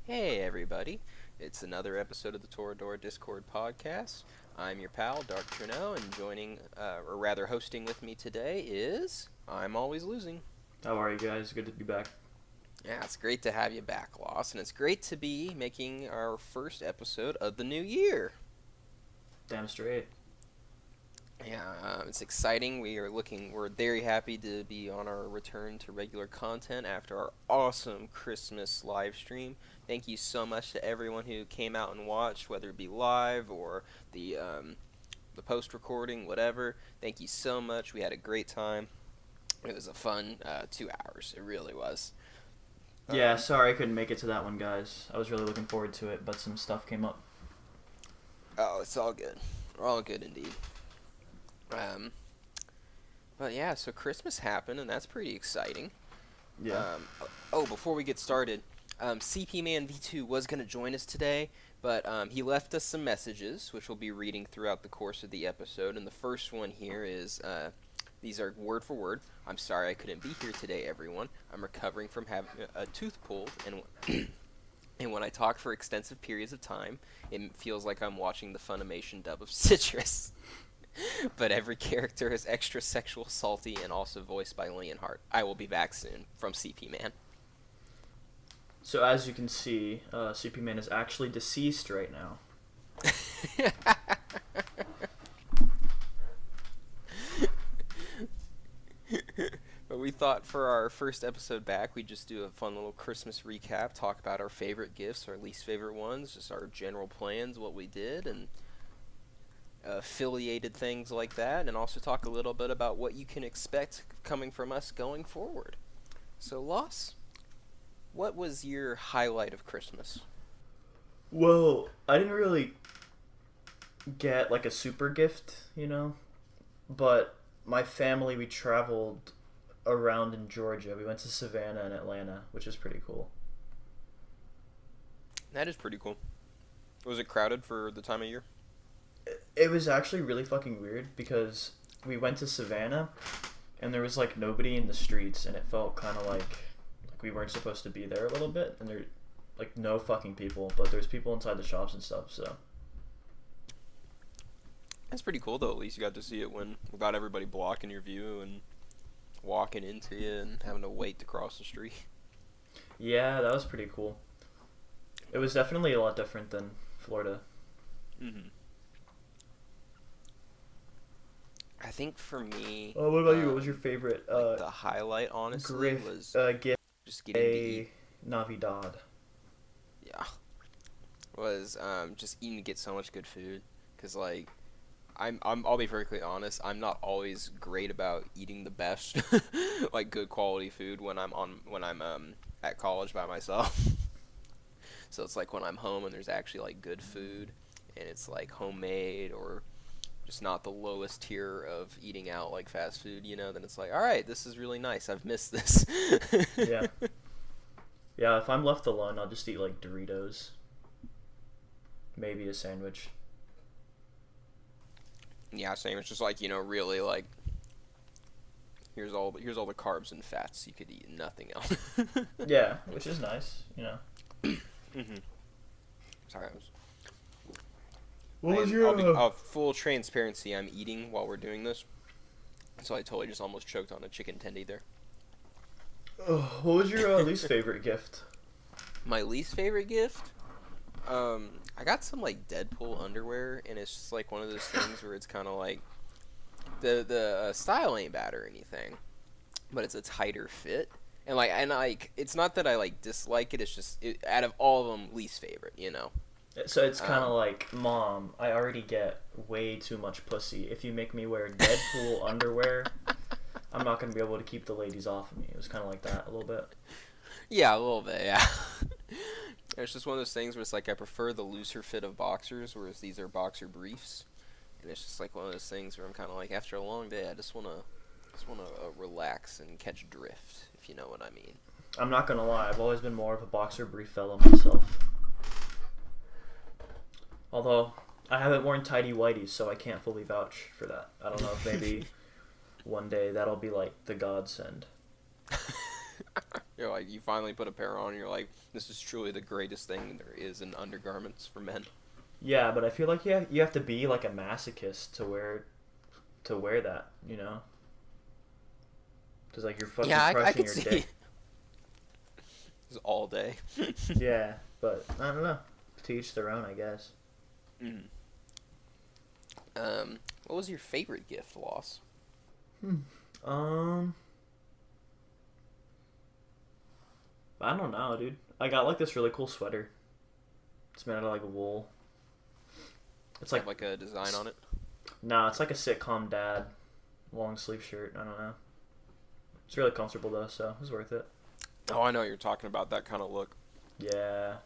Hey everybody, it's another episode of the Toradora Discord podcast. I'm your pal, Dark Trennow, and or rather hosting with me today is I'm Always Losing. How are you guys? Good to be back. Yeah, it's great to have you back, Loss, and it's great to be making our first episode of the new year. Damn straight. Yeah, it's exciting. We're very happy to be on our return to regular content after our awesome Christmas live stream. Thank you so much to everyone who came out and watched, whether it be live or the post recording, whatever. Thank you so much. We had a great time. It was a fun 2 hours. It really was. Yeah, sorry I couldn't make it to that one, guys. I was really looking forward to it, but some stuff came up. Oh, it's all good. All good indeed. But yeah, so Christmas happened, and that's pretty exciting. Yeah. Before we get started, CP Man V2 was going to join us today, but he left us some messages, which we'll be reading throughout the course of the episode. And the first one here is, these are word for word. I'm sorry I couldn't be here today, everyone. I'm recovering from having a tooth pulled, and and when I talk for extensive periods of time, it feels like I'm watching the Funimation dub of Citrus. But every character is extra sexual, salty, and also voiced by Leonhardt. I will be back soon. From CP Man. So as you can see, CP Man is actually deceased right now. But we thought for our first episode back, we'd just do a fun little Christmas recap, talk about our favorite gifts, our least favorite ones, just our general plans, what we did, and affiliated things like that, and also talk a little bit about what you can expect coming from us going forward. So, Loss, what was your highlight of Christmas? Well, I didn't really get like a super gift, but my family, we traveled around in Georgia. We went to Savannah and Atlanta, which is pretty cool. That is pretty cool. Was it crowded for the time of year? It was actually really fucking weird because we went to Savannah and there was like nobody in the streets, and it felt kind of like we weren't supposed to be there a little bit, and there like no fucking people, but there's people inside the shops and stuff. So that's pretty cool though. At least you got to see it without everybody blocking your view and walking into you and having to wait to cross the street. Yeah, that was pretty cool. It was definitely a lot different than Florida. Mm-hmm. I think for me... what about you? What was your favorite? The highlight, honestly, was gift just getting to eat. Navidad. Yeah. Was just eating to get so much good food. Because, like, I'll be perfectly honest, I'm not always great about eating the best, like, good quality food when I'm at college by myself. So it's like when I'm home and there's actually, like, good food, and it's, like, homemade or just not the lowest tier of eating out like fast food, then it's like, all right, this is really nice. I've missed this. Yeah. Yeah, if I'm left alone, I'll just eat like Doritos. Maybe a sandwich. Yeah, same. It's just like, really like here's all the carbs and fats. You could eat nothing else. Yeah, which is nice, Mm-hmm. Sorry, What was I'll be full transparency, I'm eating while we're doing this, so I totally just almost choked on a chicken tendy there. What was your least favorite gift? My least favorite gift? I got some, like, Deadpool underwear, and it's just, like, one of those things where it's kind of, like, the style ain't bad or anything, but it's a tighter fit, and it's not that I, like, dislike it, it's just, out of all of them, least favorite, So it's kind of like, Mom, I already get way too much pussy. If you make me wear Deadpool underwear, I'm not going to be able to keep the ladies off of me. It was kind of like that a little bit. Yeah, a little bit, yeah. It's just one of those things where it's like I prefer the looser fit of boxers, whereas these are boxer briefs. And it's just like one of those things where I'm kind of like, after a long day, I just want to relax and catch drift, if you know what I mean. I'm not going to lie. I've always been more of a boxer brief fella myself. Although, I haven't worn tighty whities, so I can't fully vouch for that. I don't know if maybe one day that'll be like the godsend. You're like, you finally put a pair on, and you're like, this is truly the greatest thing there is in undergarments for men. Yeah, but I feel like you have to be like a masochist to wear that, you know? Because like you're fucking Yeah, I crushing could your see. dick. It's all day. Yeah, but I don't know. To each their own, I guess. Mm. What was your favorite gift, Loss? Um, I don't know, dude. I got like this really cool sweater. It's made out of like wool. It's Have like like a design on it? nah, it's like a sitcom dad long sleeve shirt. I don't know. It's really comfortable though, so it was worth it. Oh, I know what you're talking about, that kind of look. Yeah.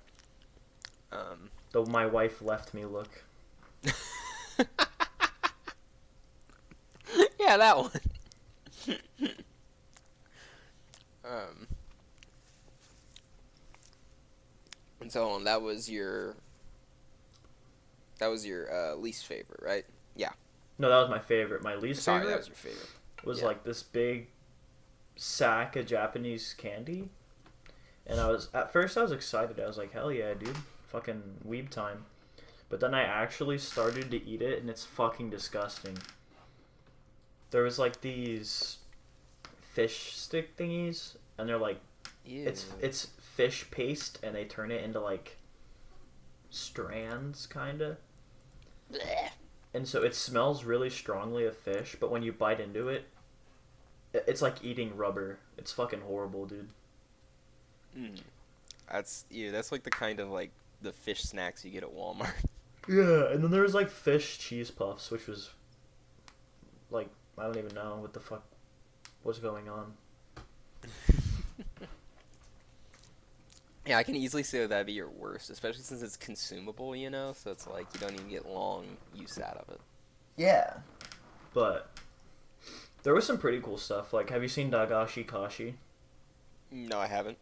Um, The my wife left me look. yeah, that one. um, and so on. That was your least favorite, right? Yeah. No, that was my favorite. My least Sorry, that favorite was your favorite. was Yeah. like this big sack of Japanese candy. And at first I was excited. I was like, hell yeah, dude. Fucking weeb time. But then I actually started to eat it and it's fucking disgusting. There was like these fish stick thingies and they're like Ew. it's fish paste and they turn it into like strands kinda. Blech. And so it smells really strongly of fish, but when you bite into it, it's like eating rubber. It's fucking horrible, dude. Mm. That's like the kind of like the fish snacks you get at Walmart. Yeah, and then there was like fish cheese puffs, which was like I don't even know what the fuck was going on. Yeah, I can easily see that that'd be your worst, especially since it's consumable, you know? So it's like you don't even get long use out of it. Yeah, but there was some pretty cool stuff. Like, have you seen Dagashi Kashi? No, I haven't.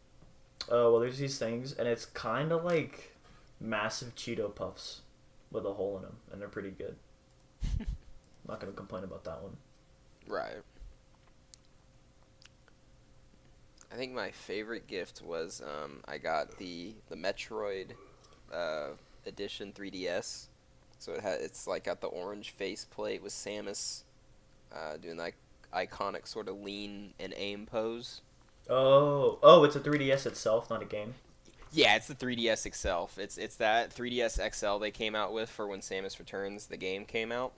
Oh, well, there's these things, and it's kind of like massive Cheeto puffs with a hole in them, and they're pretty good. I'm not gonna complain about that one. Right. I think my favorite gift was I got the Metroid edition 3DS. So it's like got the orange faceplate with Samus doing like iconic sort of lean and aim pose. Oh, it's a 3DS itself, not a game. Yeah, it's the 3DS itself. It's that 3DS XL they came out with for when Samus Returns the game came out.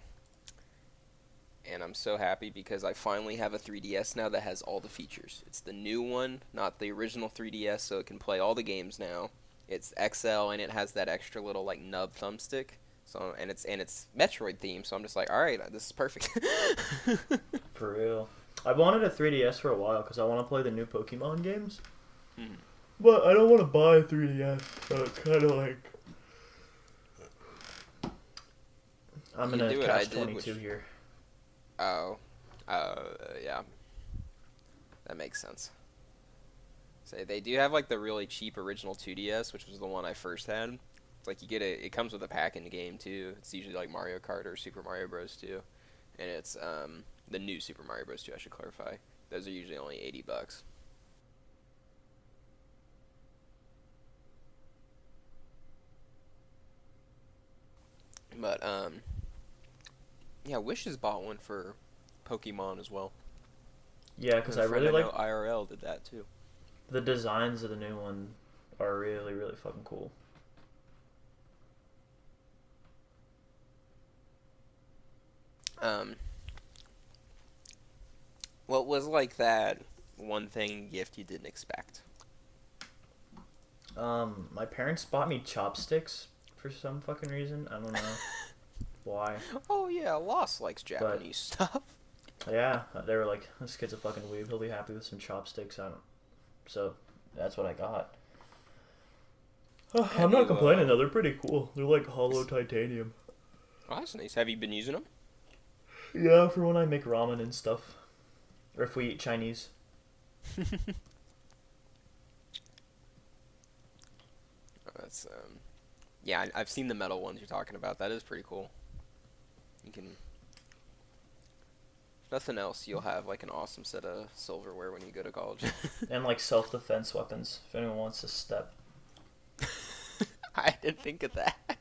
And I'm so happy because I finally have a 3DS now that has all the features. It's the new one, not the original 3DS, so it can play all the games now. It's XL and it has that extra little like nub thumbstick. So and it's Metroid themed, so I'm just like, all right, this is perfect. For real. I've wanted a 3DS for a while because I want to play the new Pokemon games. Hmm. But I don't want to buy a 3DS, so it's kind of like I'm in You a do what I did, catch-22 which- here. Oh, yeah, that makes sense. So they do have like the really cheap original 2DS, which was the one I first had. It's like it comes with a pack in the game too. It's usually like Mario Kart or Super Mario Bros. 2, and it's the new Super Mario Bros. 2. I should clarify. Those are usually only $80. But yeah, Wish has bought one for Pokemon as well. Yeah, because I A friend really like know IRL did that too. the designs of the new one are really, really fucking cool. Um, what was like that one thing gift you didn't expect? My parents bought me chopsticks for some fucking reason. I don't know why. Oh yeah, Lost likes Japanese stuff. Yeah, they were like, this kid's a fucking weeb. He'll be happy with some chopsticks. So that's what I got. I'm Have not you, complaining though. They're pretty cool. They're like hollow titanium. Oh, that's nice. Have you been using them? Yeah, for when I make ramen and stuff, or if we eat Chinese. That's yeah, I've seen the metal ones you're talking about. That is pretty cool. You can nothing else, you'll have like an awesome set of silverware when you go to college. And like self-defense weapons, if anyone wants to step. I didn't think of that,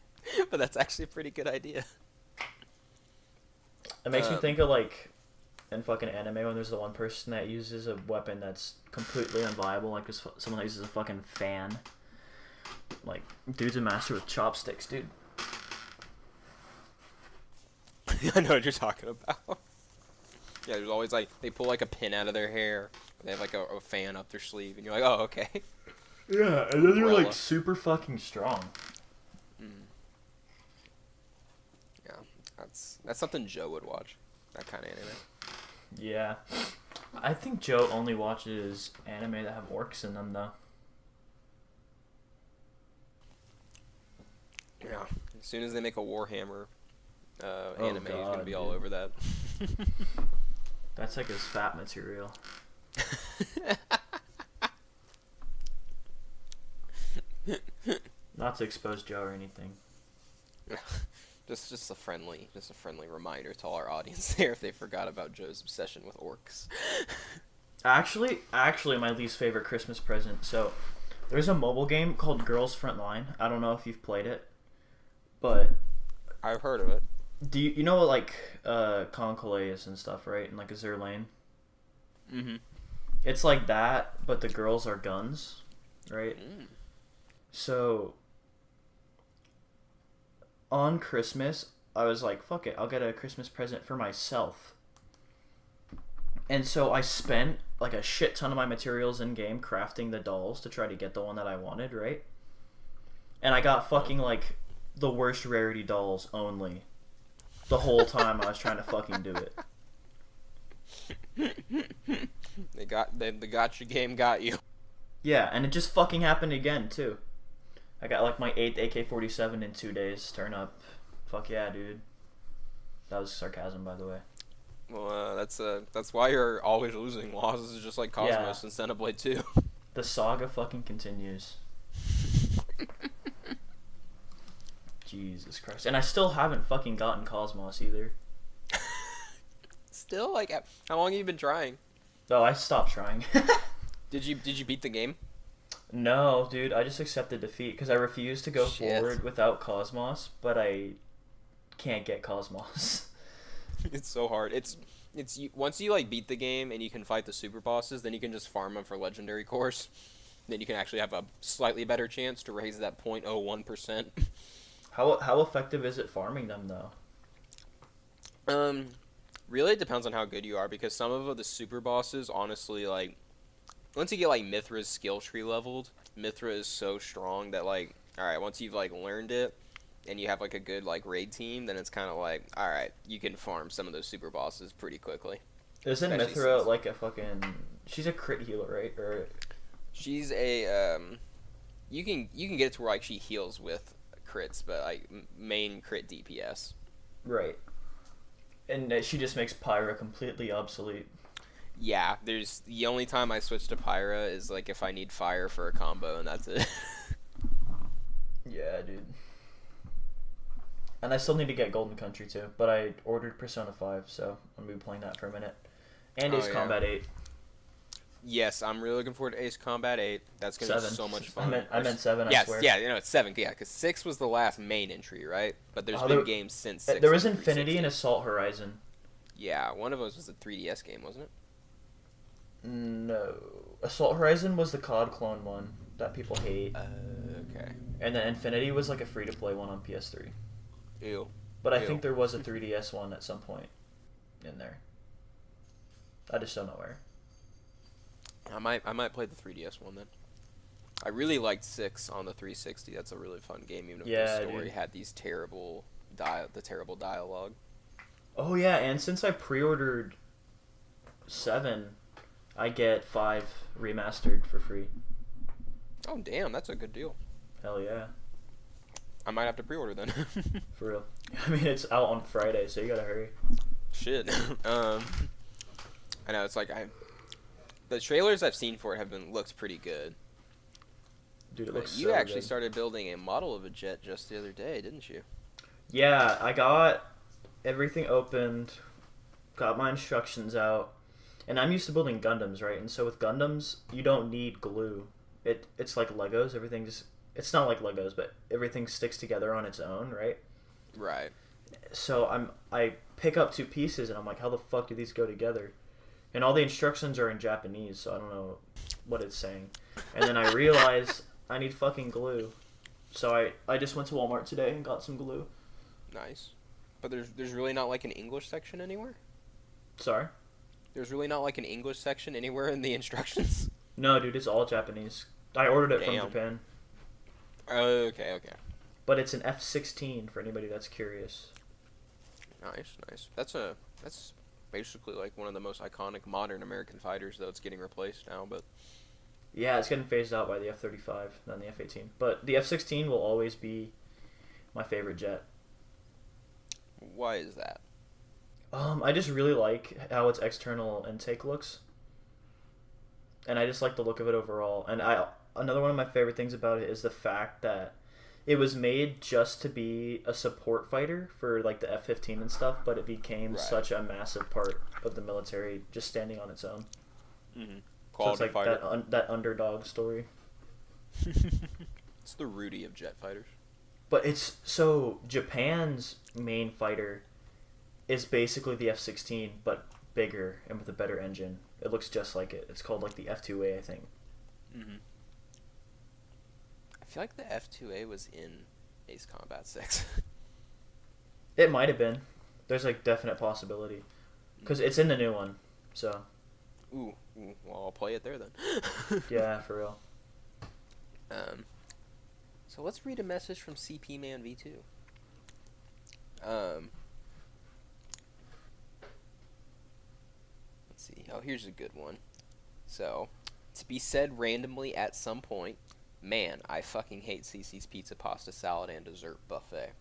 but that's actually a pretty good idea. It makes me think of like in fucking anime when there's the one person that uses a weapon that's completely unviable, like this someone that uses a fucking fan. Like, dude's a master with chopsticks, dude. I know what you're talking about. Yeah, there's always like they pull like a pin out of their hair. They have like a fan up their sleeve, and you're like, oh, okay. Yeah, and then they're Umbrella. like super fucking strong. Yeah, that's something Joe would watch. That kind of anime. Yeah. I think Joe only watches anime that have orcs in them, though. Yeah. As soon as they make a Warhammer anime, he's God, gonna be all dude. over that. That's like his fat material. Not to expose Joe or anything. just a friendly reminder to all our audience there if they forgot about Joe's obsession with orcs. Actually, my least favorite Christmas present. So, there's a mobile game called Girls Frontline. I don't know if you've played it, but I've heard of it. do you know what like Concole is and stuff, right? And like Azure Lane. Mm-hmm. It's like that, but the girls are guns, right? Mm. So on Christmas, I was like, fuck it, I'll get a Christmas present for myself. And so I spent like a shit ton of my materials in game crafting the dolls to try to get the one that I wanted, right? And I got fucking like the worst rarity dolls only the whole time I was trying to fucking do it. The gotcha game got you. Yeah, and it just fucking happened again too. I got like my 8th AK-47 in 2 days. Turn up. Fuck yeah, dude. That was sarcasm, by the way. Well, that's why you're always losing. Losses is just like Cosmos and Xenoblade 2. The saga fucking continues. Jesus Christ. And I still haven't fucking gotten Cosmos either. Still, like, how long have you been trying? Oh, I stopped trying. Did you beat the game? No, dude, I just accepted defeat because I refuse to go Shit. forward without Cosmos, but I can't get Cosmos. It's so hard. Once you like beat the game and you can fight the super bosses, then you can just farm them for legendary cores. Then you can actually have a slightly better chance to raise that 0.01%. How effective is it farming them though? Really it depends on how good you are, because some of the super bosses, honestly, like, once you get like Mithra's skill tree leveled, Mithra is so strong that like, alright, once you've like learned it and you have like a good like raid team, then it's kind of like, alright, you can farm some of those super bosses pretty quickly. Isn't Especially Mithra since- like a fucking... She's a crit healer, right? Or She's a you can get it to where like she heals with crits, but like main crit DPS. right. And she just makes Pyra completely obsolete. Yeah, there's the only time I switch to Pyra is like if I need fire for a combo, and that's it. Yeah, dude. And I still need to get Golden Country too, but I ordered Persona 5, so I'm gonna be playing that for a minute. And Ace yeah. Combat 8. Yes, I'm really looking forward to Ace Combat 8. That's gonna 7. be so much fun. I meant 7, I yes, swear. yeah, you know it's 7. Yeah, because 6 was the last main entry, right? But there's been games since 6. There was on Infinity 360. and Assault Horizon. Yeah, one of those was a 3DS game, wasn't it? No. Assault Horizon was the COD clone one that people hate. Okay. And then Infinity was like a free-to-play one on PS3. Ew. But I Ew. think there was a 3DS one at some point in there. I just don't know where. I might play the 3DS one then. I really liked 6 on the 360. That's a really fun game, even if Yeah, the story dude. had these terrible dialogue. Oh yeah, and since I pre-ordered 7, I get 5 remastered for free. Oh damn, that's a good deal. Hell yeah. I might have to pre-order then. For real. I mean, it's out on Friday, so you gotta hurry. Shit. I know it's like the trailers I've seen for it looked pretty good. Dude, it But looks you so actually good. started building a model of a jet just the other day, didn't you? Yeah, I got everything opened. got my instructions out, and I'm used to building Gundams, right? And so with Gundams, you don't need glue. It's like Legos. Everything just it's not like Legos, but everything sticks together on its own, right? Right. So I pick up two pieces, and I'm like, how the fuck do these go together? And all the instructions are in Japanese, so I don't know what it's saying. And then I realize I need fucking glue. So I just went to Walmart today and got some glue. Nice. But there's really not like an English section anywhere? Sorry? There's really not like an English section anywhere in the instructions? No, dude, it's all Japanese. I ordered it from Damn. Japan. Okay. But it's an F-16 for anybody that's curious. Nice. That's basically like one of the most iconic modern American fighters, though it's getting replaced now, but Yeah, it's getting phased out by the F-35, then the F-18. But the F-16 will always be my favorite jet. why is that? I just really like how its external intake looks. And I just like the look of it overall. And another one of my favorite things about it is the fact that it was made just to be a support fighter for like the F-15 and stuff, but it became Right. such a massive part of the military just standing on its own. Mm-hmm. So Quality it's like fighter. that underdog story. It's the Rudy of jet fighters. But it's so Japan's main fighter is basically the F-16, but bigger and with a better engine. It looks just like it. It's called like the F-2A, I think. Mm-hmm. I feel like the F-2A was in Ace Combat 6. It might have been. There's like definite possibility because it's in the new one. So Ooh, well, I'll play it there then. yeah, for real. So let's read a message from CP Man V2. Let's see. Oh, here's a good one. So, to be said randomly at some point, man, I fucking hate CC's Pizza, Pasta, Salad, and Dessert Buffet.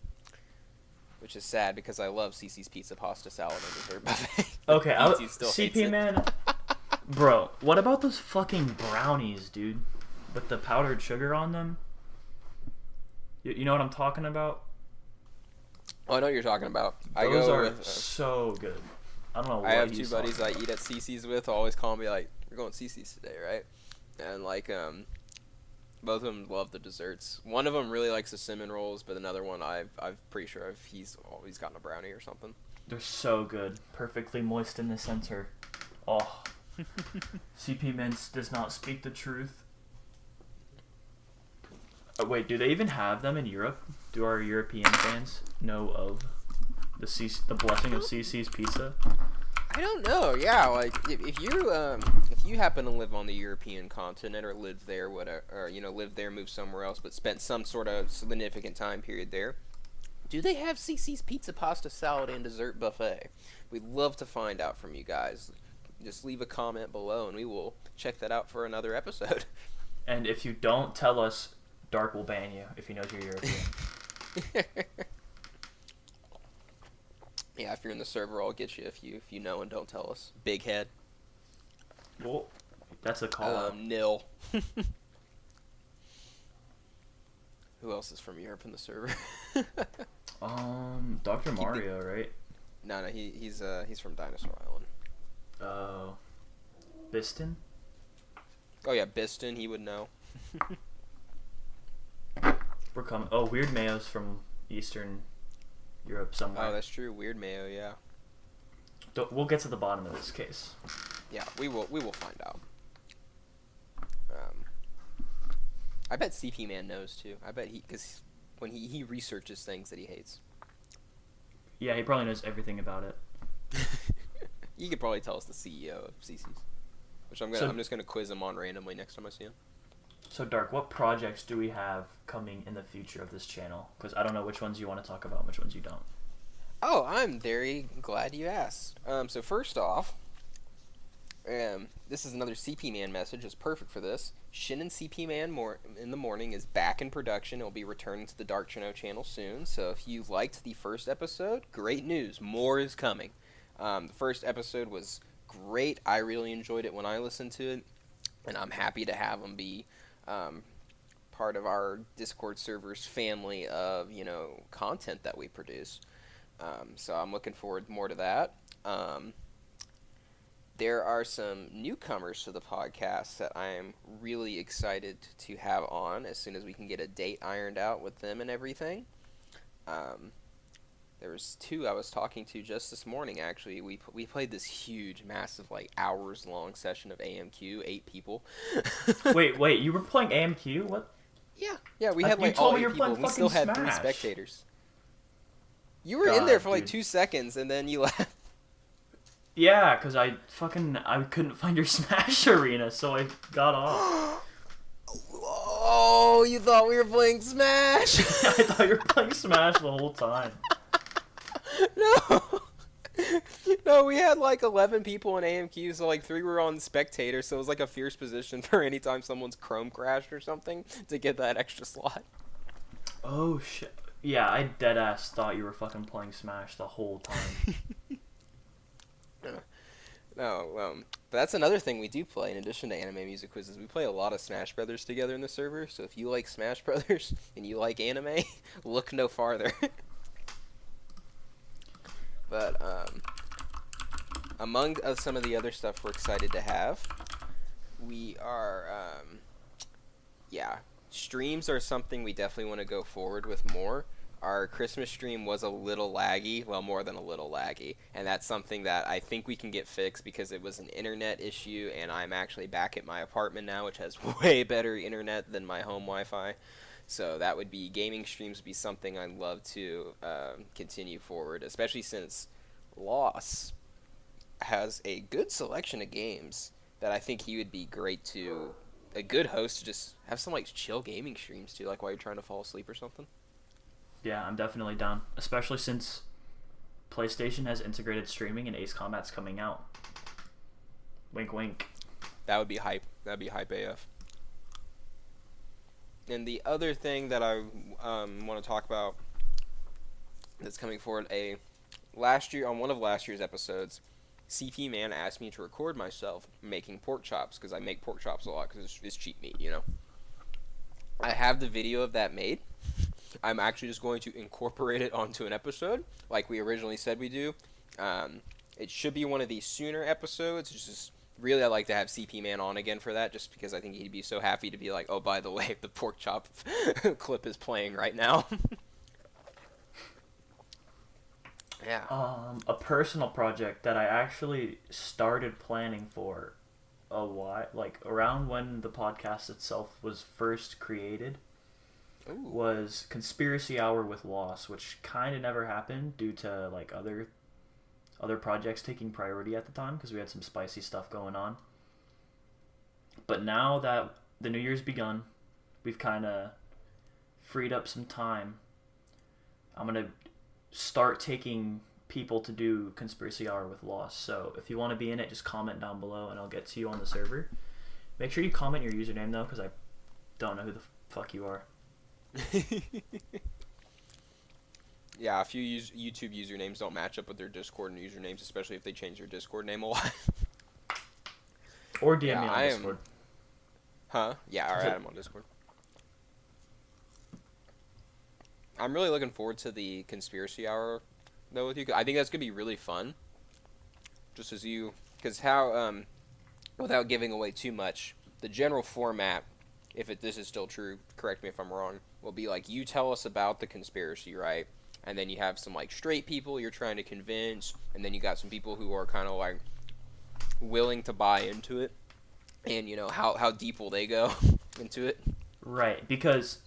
Which is sad because I love CC's Pizza, Pasta, Salad, and Dessert Buffet. Okay, BT still hates CP it. man, bro. What about those fucking brownies, dude, with the powdered sugar on them? You know what I'm talking about? Oh, I know what you're talking about. I Those go are with, so good. I don't know. I What have he's two buddies I talking eat at CC's with. Always call me like, "We're going CC's today, right?" And like, both of them love the desserts. One of them really likes the cinnamon rolls, but another one I'm pretty sure he's always gotten a brownie or something. They're so good. Perfectly moist in the center. Oh, CP Mints does not speak the truth. Wait, do they even have them in Europe? Do our European fans know of the blessing of CC's Pizza? I don't know. Yeah, like if you happen to live on the European continent or live there, whatever, or live there, move somewhere else, but spent some sort of significant time period there, do they have CC's Pizza, Pasta, Salad, and Dessert Buffet? We'd love to find out from you guys. Just leave a comment below, and we will check that out for another episode. And if you don't tell us, Dark will ban you if he knows you're European. Yeah, if you're in the server, I'll get you if you know and don't tell us. Big head. Well, that's a call out. Nil. Who else is from Europe in the server? Dr. Mario, right? No, he's from Dinosaur Island. Oh, Biston? Oh yeah, Biston, he would know. We're coming. Oh, Weird Mayo's from Eastern Europe somewhere. Oh, that's true. Weird Mayo, yeah. We'll get to the bottom of this case. Yeah, we will find out. I bet CP Man knows too. I bet because when he researches things that he hates. Yeah, he probably knows everything about it. He could probably tell us the CEO of CC's, which I'm just gonna quiz him on randomly next time I see him. So, Dark, what projects do we have coming in the future of this channel? Because I don't know which ones you want to talk about and which ones you don't. Oh, I'm very glad you asked. So first off, this is another CP Man message. It's perfect for this. Shin and CP Man in the Morning is back in production. It'll be returning to the Dark Trennow channel soon. So if you liked the first episode, great news. More is coming. The first episode was great. I really enjoyed it when I listened to it, and I'm happy to have them be part of our Discord server's family of content that we produce. So I'm looking forward more to that. there are some newcomers to the podcast that I am really excited to have on as soon as we can get a date ironed out with them and everything. Um, there was two I was talking to just this morning. Actually, we played this huge, massive, like hours long session of AMQ, 8 people. Wait, you were playing AMQ? What? Yeah, we had You like told all me eight you were people. playing We still fucking had 3 Smash. spectators. You were in there for like dude. 2 seconds, and then you left. Yeah, because I couldn't find your Smash arena, so I got off. Oh, you thought we were playing Smash? I thought you were playing Smash the whole time. No. No, we had like 11 people in AMQ, so like 3 were on spectator, so it was like a fierce position for anytime someone's Chrome crashed or something to get that extra slot. Oh shit. Yeah, I deadass thought you were fucking playing Smash the whole time. No, but that's another thing we do play in addition to anime music quizzes. We play a lot of Smash Brothers together in the server, so if you like Smash Brothers and you like anime, look no farther. But among some of the other stuff we're excited to have, we are, streams are something we definitely want to go forward with more. Our Christmas stream was a little laggy, well, more than a little laggy, and that's something that I think we can get fixed because it was an internet issue, and I'm actually back at my apartment now, which has way better internet than my home Wi-Fi. So that would be, gaming streams would be something I'd love to continue forward, especially since Loss has a good selection of games that I think he would be a good host to just have some like chill gaming streams too, like while you're trying to fall asleep or something. Yeah, I'm definitely down. Especially since PlayStation has integrated streaming and Ace Combat's coming out. Wink, wink. That would be hype. That'd be hype AF. And the other thing that I want to talk about that's coming forward, on one of last year's episodes, CP Man asked me to record myself making pork chops because I make pork chops a lot because it's cheap meat, you know. I have the video of that made. I'm actually just going to incorporate it onto an episode like we originally said we do. It should be one of these sooner episodes. It's just really I'd like to have CP Man on again for that just because I think he'd be so happy to be like, oh, by the way, the pork chop clip is playing right now. Yeah. A personal project that I actually started planning for a while, like around when the podcast itself was first created, Ooh. was Conspiracy Hour with Loss, which kind of never happened due to like other projects taking priority at the time because we had some spicy stuff going on. But now that the new year's begun, we've kind of freed up some time. I'm gonna start taking people to do Conspiracy Hour with Loss. So if you want to be in it, just comment down below and I'll get to you on the server. Make sure you comment your username though, because I don't know who the fuck you are. Yeah, a few YouTube usernames don't match up with their Discord usernames, especially if they change their Discord name a lot. Or DM me on Discord. Huh? Yeah, or add them on Discord. I'm really looking forward to the Conspiracy Hour, though, with you. I think that's going to be really fun. Just as you... Because how, without giving away too much, the general format, this is still true, correct me if I'm wrong, will be like, you tell us about the conspiracy, right? And then you have some, like, straight people you're trying to convince, and then you got some people who are kind of, like, willing to buy into it. And, you know, how deep will they go into it? Right, because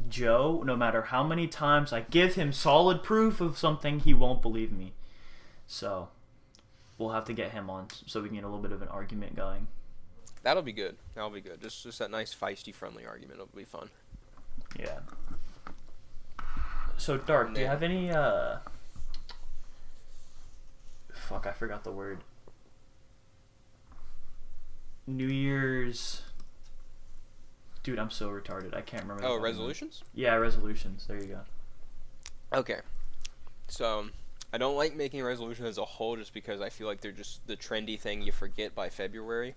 Joe, no matter how many times I give him solid proof of something, he won't believe me. So, we'll have to get him on so we can get a little bit of an argument going. That'll be good. That'll be good. Just that nice, feisty, friendly argument. It'll be fun. Yeah. So, Dark, do you have any, fuck, I forgot the word. New Year's... Dude, I'm so retarded. I can't remember. Oh, resolutions? Yeah, resolutions. There you go. Okay. So, I don't like making resolutions as a whole just because I feel like they're just the trendy thing you forget by February.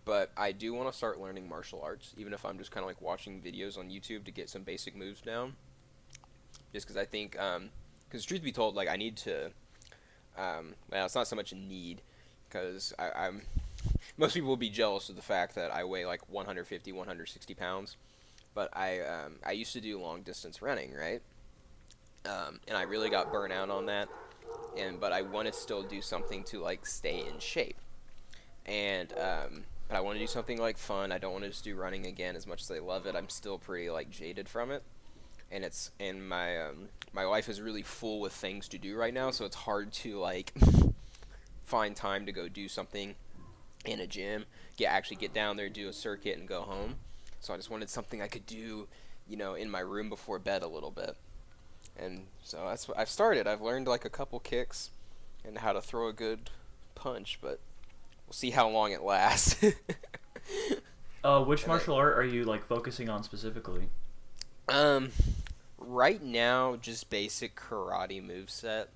But I do want to start learning martial arts, even if I'm just kind of like watching videos on YouTube to get some basic moves down. Just because I think, because truth be told, like I need to, well, it's not so much a need, because I'm most people will be jealous of the fact that I weigh like 150, 160 pounds. But I used to do long distance running, right? And I really got burnt out on that. But I want to still do something to like stay in shape. But I want to do something like fun. I don't want to just do running again. As much as I love it, I'm still pretty like jaded from it. And my life is really full with things to do right now, so it's hard to like find time to go do something in a gym, actually get down there, do a circuit, and go home. So I just wanted something I could do, in my room before bed a little bit. And so that's what I've started. I've learned like a couple kicks and how to throw a good punch, but we'll see how long it lasts. Which martial art are you like focusing on specifically? Right now, just basic karate moveset.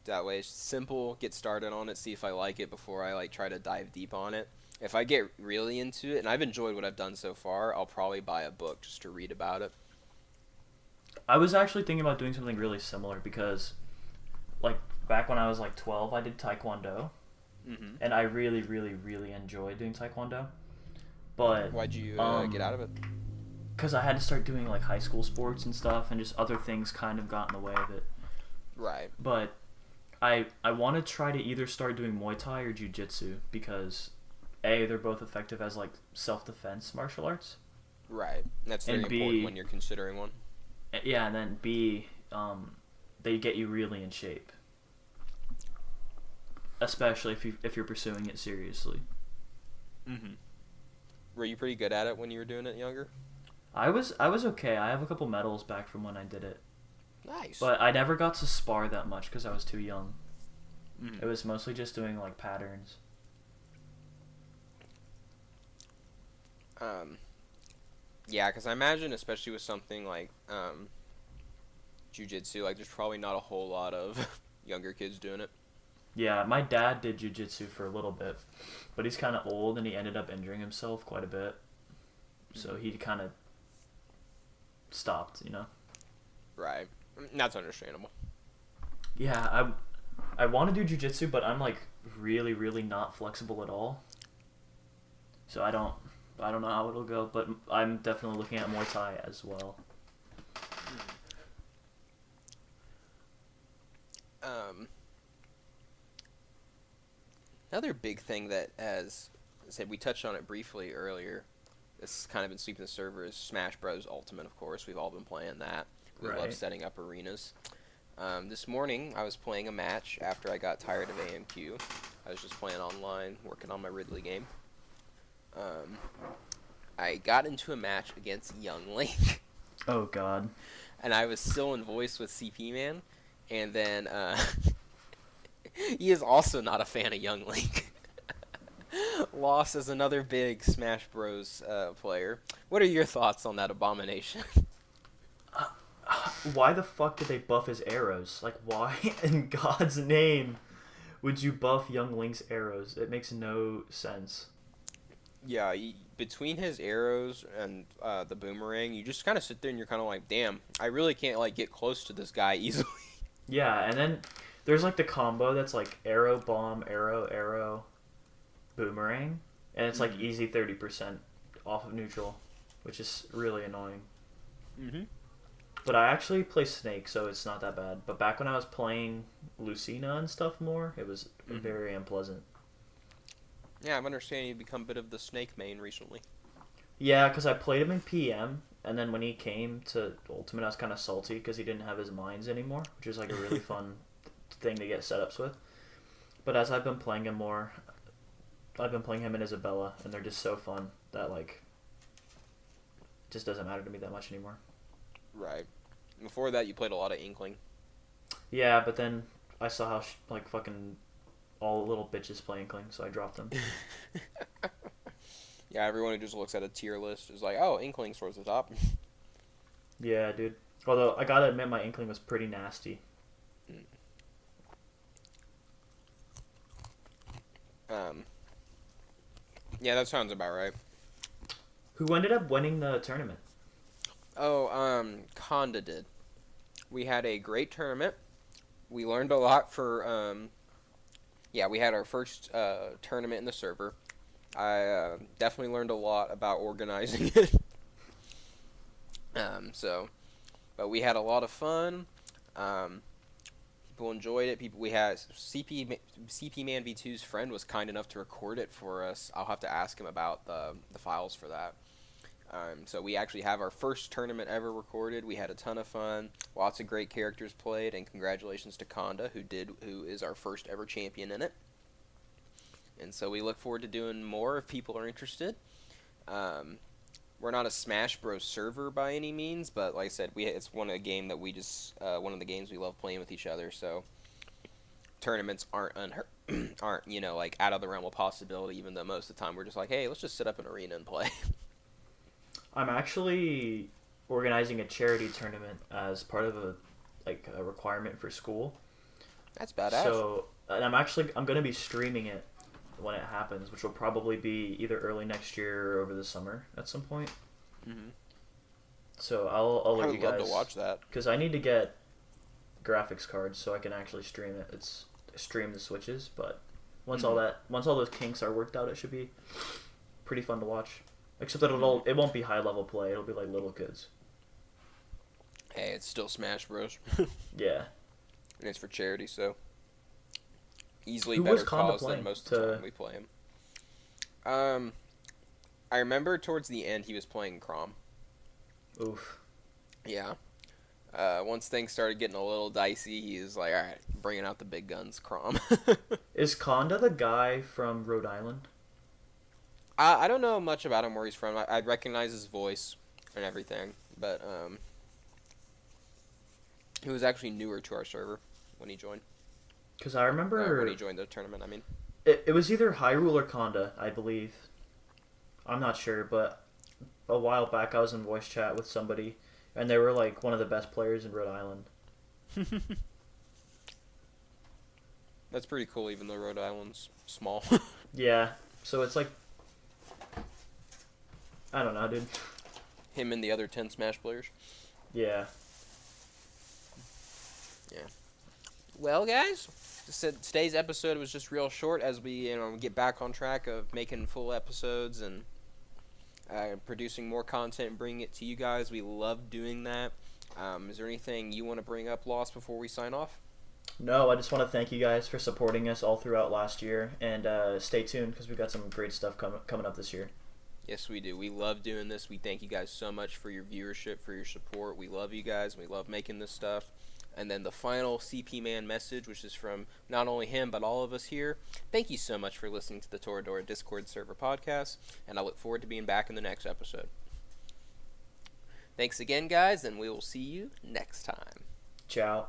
That way, it's simple. Get started on it. See if I like it before I like try to dive deep on it. If I get really into it, and I've enjoyed what I've done so far, I'll probably buy a book just to read about it. I was actually thinking about doing something really similar because, like, back when I was like 12, I did Taekwondo, and I really, really, really enjoyed doing Taekwondo. But why'd you get out of it? Because I had to start doing like high school sports and stuff, and just other things kind of got in the way of it. Right. But I want to try to either start doing Muay Thai or Jiu-Jitsu because A, they're both effective as like self-defense martial arts. Right. That's very important when you're considering one. Yeah, and then B, they get you really in shape, especially if you're pursuing it seriously. Were you pretty good at it when you were doing it younger? I was okay. I have a couple medals back from when I did it. Nice. But I never got to spar that much because I was too young. It was mostly just doing like patterns. Yeah, because I imagine, especially with something like jiu-jitsu, like there's probably not a whole lot of younger kids doing it. Yeah, my dad did jiu-jitsu for a little bit, but he's kind of old and he ended up injuring himself quite a bit. So he kind of stopped, Right. That's understandable. Yeah, I want to do jiu-jitsu, but I'm like really, really not flexible at all. So I don't know how it'll go, but I'm definitely looking at Muay Thai as well. Another big thing that, as I said, we touched on it briefly earlier. It's kind of been sweeping the server is Smash Bros. Ultimate, of course. We've all been playing that. We love setting up arenas. This morning, I was playing a match after I got tired of AMQ. I was just playing online, working on my Ridley game. I got into a match against Young Link. Oh, God. And I was still in voice with CP Man. And then he is also not a fan of Young Link. Lost as another big Smash Bros. Player. What are your thoughts on that abomination? Why the fuck did they buff his arrows? Like, why in God's name would you buff Young Link's arrows? It makes no sense. Yeah, between his arrows and the boomerang, you just kind of sit there and you're kind of like, damn, I really can't like get close to this guy easily. Yeah, and then there's like the combo that's like arrow, bomb, arrow, arrow, boomerang, and it's like easy 30% off of neutral, which is really annoying. But I actually play Snake, so it's not that bad. But back when I was playing Lucina and stuff more, it was very unpleasant. Yeah, I'm understanding you've become a bit of the Snake main recently. Yeah, because I played him in PM, and then when he came to Ultimate, I was kind of salty because he didn't have his mines anymore, which is like a really fun thing to get setups with. But as I've been playing him more, I've been playing him in Isabella, and they're just so fun that like it just doesn't matter to me that much anymore. Right. Before that, you played a lot of Inkling. Yeah, but then I saw how like fucking all the little bitches play Inkling, so I dropped them. Yeah, everyone who just looks at a tier list is like, oh, Inkling's towards the top. Yeah, dude. Although, I gotta admit, my Inkling was pretty nasty. Yeah, that sounds about right. Who ended up winning the tournament? Oh, Conda did. We had a great tournament. We learned a lot for Yeah, we had our first tournament in the server. I definitely learned a lot about organizing it. So, but we had a lot of fun. Um, People enjoyed it. We had CP Man V2's friend was kind enough to record it for us. I'll have to ask him about the files for that. So we actually have our first tournament ever recorded. We had a ton of fun. Lots of great characters played, and congratulations to Konda, who is our first ever champion in it. And so we look forward to doing more if people are interested. We're not a Smash Bros server by any means, but like I said, it's one of the game that we just one of the games we love playing with each other. So tournaments aren't aren't like out of the realm of possibility. Even though most of the time we're just like, hey, let's just set up an arena and play. I'm actually organizing a charity tournament as part of a requirement for school. That's badass. So and I'm gonna be streaming it when it happens, which will probably be either early next year or over the summer at some point. Mm-hmm. So I'll let you guys. I would love to watch that Because I need to get graphics cards so I can actually stream it. Stream the switches, but once all those kinks are worked out, it should be pretty fun to watch. Except that it won't be high level play. It'll be like little kids. Hey, it's still Smash Bros. Yeah. And it's for charity, so easily Who better was Konda cause than playing most of the time we play him. I remember towards the end he was playing Crom. Oof. Yeah. Once things started getting a little dicey, he was like, all right, bringing out the big guns, Crom. Is Konda the guy from Rhode Island? I don't know much about him, where he's from. I recognize his voice and everything, but he was actually newer to our server when he joined. Because I remember... when he joined the tournament, I mean. It was either Hyrule or Konda, I believe. I'm not sure, but a while back I was in voice chat with somebody, and they were like one of the best players in Rhode Island. That's pretty cool, even though Rhode Island's small. Yeah, so it's like... I don't know, dude. Him and the other 10 Smash players. Yeah. Yeah. Well, guys, today's episode was just real short as we get back on track of making full episodes and producing more content and bringing it to you guys. We love doing that. Is there anything you want to bring up, Lost, before we sign off? No, I just want to thank you guys for supporting us all throughout last year, and stay tuned because we've got some great stuff coming up this year. Yes, we do. We love doing this. We thank you guys so much for your viewership, for your support. We love you guys. We love making this stuff. And then the final CP Man message, which is from not only him, but all of us here. Thank you so much for listening to the Toradora Discord server podcast, and I look forward to being back in the next episode. Thanks again, guys, and we will see you next time. Ciao.